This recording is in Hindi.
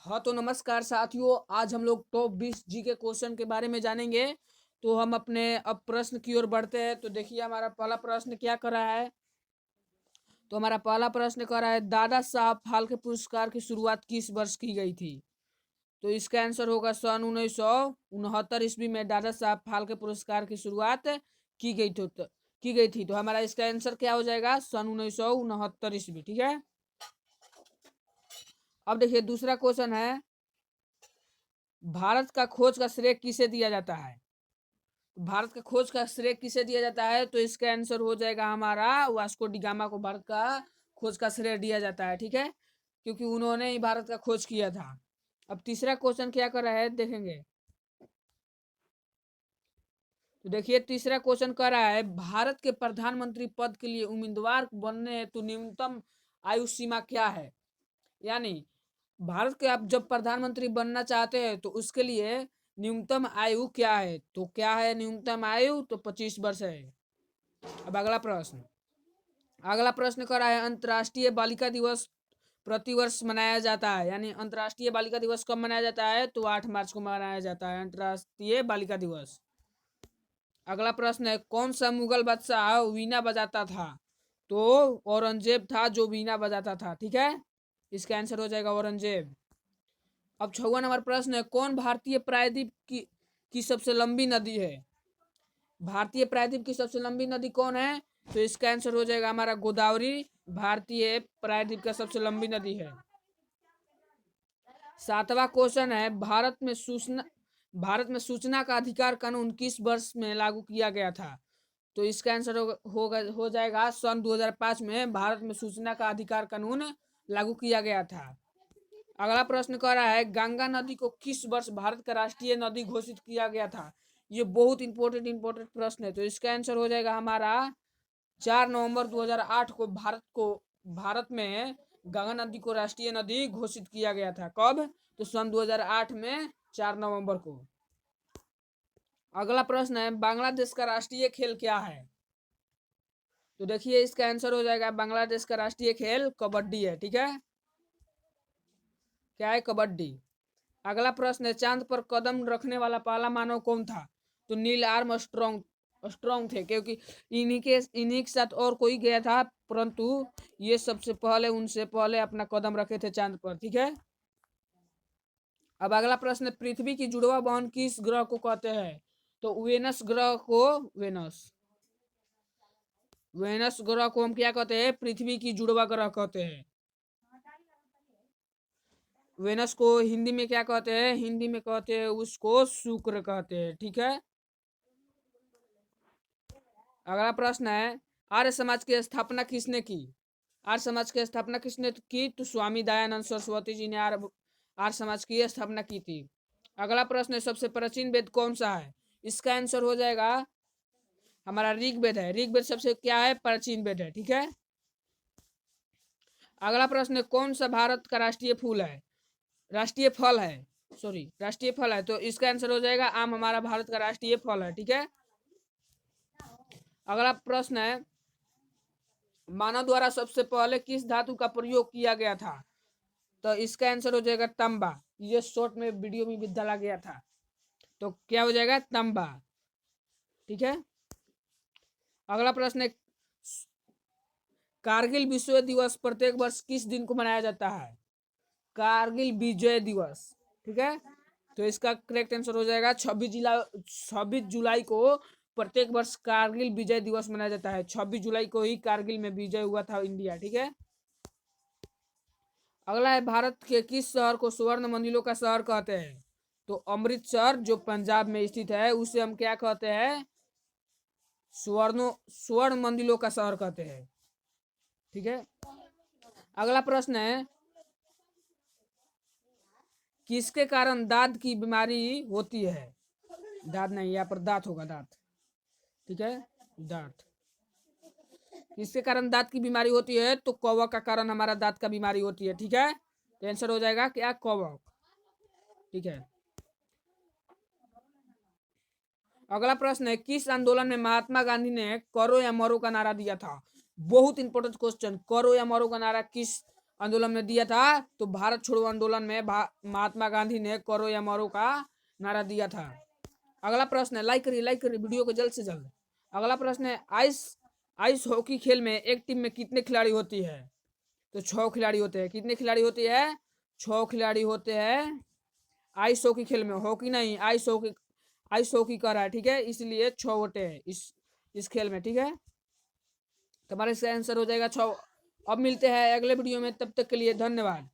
हाँ तो नमस्कार साथियों, आज हम लोग टॉप 20 जी के क्वेश्चन के बारे में जानेंगे। तो हम अपने अब प्रश्न की ओर बढ़ते हैं। तो देखिए हमारा पहला प्रश्न क्या कर रहा है। तो हमारा पहला प्रश्न कर रहा है, दादा साहब फाल्के पुरस्कार की शुरुआत किस वर्ष की गई थी। तो इसका आंसर होगा सन 1969 ईस्वी में दादा साहब फाल्के पुरस्कार की शुरुआत की गई थी। तो हमारा इसका आंसर क्या हो जाएगा, सन 1969 ईस्वी। ठीक है। अब देखिए दूसरा क्वेश्चन है, भारत का खोज का श्रेय किसे दिया जाता है। भारत का खोज का श्रेय किसे दिया जाता है। तो इसका आंसर हो जाएगा हमारा वास्को डी गामा को भारत का खोज का श्रेय दिया जाता है। ठीक है, क्योंकि उन्होंने ही भारत का खोज किया था। अब तीसरा क्वेश्चन क्या कर रहा है देखेंगे। तो देखिए तीसरा क्वेश्चन कर रहा है, भारत के प्रधानमंत्री पद के लिए उम्मीदवार बनने हेतु न्यूनतम आयु सीमा क्या है। यानी भारत के आप जब प्रधानमंत्री बनना चाहते हैं तो उसके लिए न्यूनतम आयु क्या है। तो क्या है न्यूनतम आयु, तो 25 वर्ष है। अब अगला प्रश्न कर रहा है, अंतर्राष्ट्रीय बालिका दिवस प्रतिवर्ष मनाया जाता है। यानी अंतर्राष्ट्रीय बालिका दिवस कब मनाया जाता है, तो 8 मार्च को मनाया जाता है अंतर्राष्ट्रीय बालिका दिवस। अगला प्रश्न है, कौन सा मुगल बादशाह वीणा बजाता था। तो औरंगजेब था जो वीणा बजाता था। ठीक है, इसका आंसर हो जाएगा औरंगजेब। अब 6वां नंबर प्रश्न है, कौन भारतीय प्रायद्वीप की सबसे लंबी नदी है। भारतीय प्रायद्वीप की सबसे लंबी नदी कौन है। तो इसका आंसर हो जाएगा हमारा गोदावरी भारतीय प्रायद्वीप का सबसे लंबी नदी है। 7वां क्वेश्चन है, भारत में सूचना का अधिकार कानून किस वर्ष में लागू किया गया था। तो इसका आंसर हो जाएगा सन 2005 में भारत में सूचना का अधिकार कानून लागू किया गया था। अगला प्रश्न कह रहा है, गंगा नदी को किस वर्ष भारत का राष्ट्रीय नदी घोषित किया गया था। ये बहुत इंपॉर्टेंट प्रश्न है। तो इसका आंसर हो जाएगा हमारा 4 नवंबर 2008 को भारत में गंगा नदी को राष्ट्रीय नदी घोषित किया गया था। कब, तो सन 2008 में 4 नवंबर को। अगला प्रश्न है, बांग्लादेश का राष्ट्रीय खेल क्या है। तो देखिए इसका आंसर हो जाएगा बांग्लादेश का राष्ट्रीय खेल कबड्डी है। ठीक है, क्या है, कबड्डी। अगला प्रश्न है, चांद पर कदम रखने वाला पहला मानव कौन था। तो नील आर्मस्ट्रॉन्ग थे, क्योंकि इन्हीं के साथ और कोई गया था, परंतु ये सबसे पहले उनसे पहले अपना कदम रखे थे चांद पर। ठीक है। अब अगला प्रश्न है, पृथ्वी की जुड़वा बहन किस ग्रह को कहते हैं। तो वेनस ग्रह को वेनस ग्रह को हम क्या कहते हैं, पृथ्वी की जुड़वा ग्रह कहते हैं। वेनस को हिंदी में क्या कहते हैं, हिंदी में कहते हैं उसको शुक्र कहते हैं। ठीक है। अगला प्रश्न है, आर्य समाज की स्थापना किसने की। आर्य समाज की स्थापना किसने की। तो स्वामी दयानंद सरस्वती जी ने आर्य समाज की स्थापना की थी। अगला प्रश्न है, सबसे प्राचीन वेद कौन सा है। इसका आंसर हो जाएगा हमारा ऋग्वेद है। ऋग्वेद सबसे क्या है, प्राचीन वेद है। ठीक है। अगला प्रश्न है, कौन सा भारत का राष्ट्रीय फल है। राष्ट्रीय फल है। तो इसका आंसर हो जाएगा आम, हमारा भारत का राष्ट्रीय फल है। ठीक है। अगला प्रश्न है, मानव द्वारा सबसे पहले किस धातु का प्रयोग किया गया था। तो इसका आंसर हो जाएगा तांबा। ये शॉर्ट में वीडियो में भी डाला गया था। तो क्या हो जाएगा, तांबा। ठीक है। अगला प्रश्न है, कारगिल विजय दिवस प्रत्येक वर्ष किस दिन को मनाया जाता है। कारगिल विजय दिवस। ठीक है। तो इसका करेक्ट आंसर हो जाएगा 26 जुलाई को प्रत्येक वर्ष कारगिल विजय दिवस मनाया जाता है। 26 जुलाई को ही कारगिल में विजय हुआ था इंडिया। ठीक है। अगला है, भारत के किस शहर को स्वर्ण मंदिरों का शहर कहते हैं। तो अमृतसर जो पंजाब में स्थित है उसे हम क्या कहते हैं, स्वर्ण मंदिरों का शहर कहते हैं। ठीक है। अगला प्रश्न है, किसके कारण दांत की बीमारी होती है। दांत नहीं, यहाँ पर दांत होगा, दांत। ठीक है, दांत। किसके कारण दांत की बीमारी होती है। तो कवक का कारण हमारा दांत का बीमारी होती है। ठीक है। तो आंसर हो जाएगा क्या, कवक। ठीक है। अगला प्रश्न है, किस आंदोलन में महात्मा गांधी ने करो या मरो का नारा दिया था। बहुत इंपॉर्टेंट क्वेश्चन, करो या मरो का नारा किस आंदोलन में दिया था, तो भारत छोड़ो आंदोलन में महात्मा गांधी ने करो या मरो का नारा दिया था। अगला प्रश्न है, लाइक करिए वीडियो को जल्द से जल्द। अगला प्रश्न है, आइस आइस हॉकी खेल में एक टीम में कितने खिलाड़ी होती है? तो 6 खिलाड़ी होते हैं। कितने खिलाड़ी होते हैं? 6 खिलाड़ी होते हैं आइस हॉकी खेल में। हॉकी नहीं, आइस हॉकी कर रहा है, ठीक है, इसलिए 6 होते हैं इस खेल में, ठीक है। तुम्हारा इसका आंसर हो जाएगा 6। अब मिलते हैं अगले वीडियो में, तब तक के लिए धन्यवाद।